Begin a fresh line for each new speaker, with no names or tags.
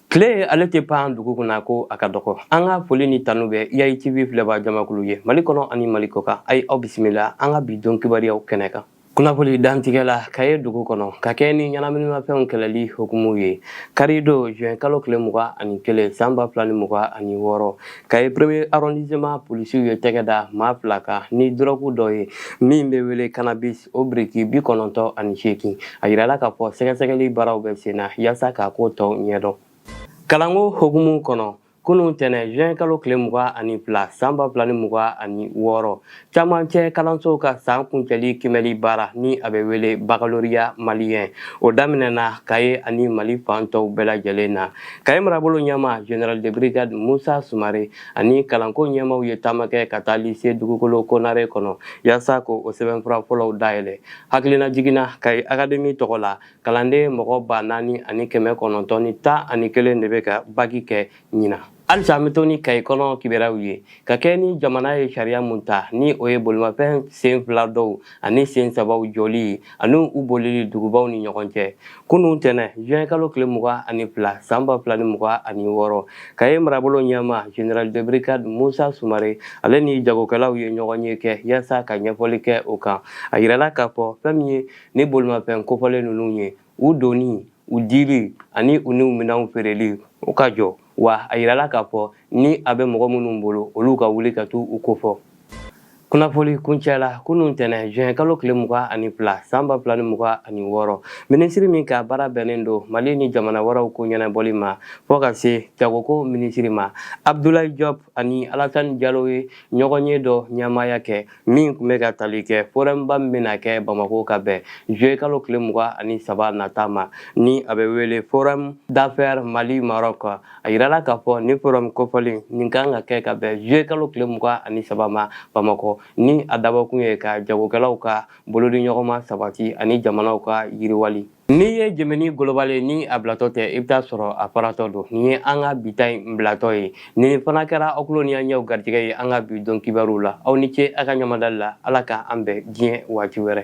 Tile ale tɛ pan dugu kunna ko a ka dɔgɔ. An ka foli ni tanu bɛ IAI TV filɛbaa jamakulu ye. Mali kɔnɔ ani Mali kɔ kan. Aw bisimila an ka bi don kibaruyaw kɛnɛ kan. Kunnafoni dantigɛ la Kaye dugu kɔnɔ ka kɛ ni ɲɛnaminimafɛnw kɛlɛli hukumu ye. Karido juin kalo tile 21 san 2026 Kaye premier arrondissement policiers ye tɛgɛ da maa 2 kan ni drogue dɔ ye min bɛ wele cannabis o biriki 98 a yirala k'a fɔ sɛgɛsɛgɛli baaraw bɛ sen na yaasa k'a ko tɔw ɲɛdɔn. Kalango hukumu kɔnɔ kunun tɛnɛ juin kalo tile 22 san 2026 camancɛ kalanso ka san kuncɛli kimɛli baara ni a bɛ wele baccalauréat malien o daminɛna Kaye ani Mali fan tɔw bɛɛ lajɛlen na. Kaye marabolo ɲɛma général de brigade Musa Sumare ani kalanko ɲɛmaw ye taama kɛ ka taa lycée dugukolo Konare kɔnɔ yaasa ko o sɛbɛnfura fɔlɔw dayɛlɛ. Hakilina jiginna Kaye académie tɔgɔ la kalanden mɔgɔ 4911 de bɛ ka baki kɛ ɲina. Halisa an bɛ to ni Kaye kɔnɔ kibaruyaw ye ka kɛ ni jamana ye sariya mun ta ni o ye bolimafɛn sen 2 dɔw ani sen 3 jɔli ani u bolili dugubaw ni ɲɔgɔn cɛ. Kunun tɛnɛ juin kalo tile 22 san 2026 Kaye marabolo ɲɛma général de brigade Musa Sumare ale ni jagokɛlaw ye ɲɔgɔn ye kɛ yaasa ka ɲɛfɔli kɛ o kan. A yirala k'a fɔ fɛn min ye ni bolimafɛn kofɔlen ninnu ye u doni u dili ani u ni minɛnw feereli o ka jɔ. Wa a yirala k'a fɔ ni a bɛ mɔgɔ minnu bolo olu ka wuli ka t'u kofɔ. Kunnafoni kuncɛ la kunun tɛnɛ juin kalo tile 22 san 2026 minisiri min ka baara bɛnnen don Mali ni jamana wɛrɛw ko ɲɛnabɔli ma fɔ ka se jagoko minisiri ma Abdoulaye Diop ani Alassane Diallo ye ɲɔgɔn ye dɔ ɲɛmaaya kɛ min tun bɛ ka tali kɛ forumba min bɛna kɛ Bamako ka bɛn juin kalo tile 23 nata ma ni a bɛ wele forum d'affaires Mali Maroc. A yirala k'a fɔ ni forum kofɔlen nin kan ka kɛ ka bɛn juin kalo tile 23 ma Bamako ni a dabɔkun ye ka jagokɛlaw ka bolodi ɲɔgɔnma sabati ani jamanaw ka yiriwali. N'i ye Jemeni Global ni a bilatɔ tɛ i bɛ taa sɔrɔ a paratɔ don. Nin ye an ka bi ta in bilatɔ ye. Nin fana kɛra aw kulo ni an ɲɛw garijɛgɛ ye an ka bi don kibaruw la. Aw ni ce a ka ɲamadali la Ala ka an bɛn diɲɛ waati wɛrɛ.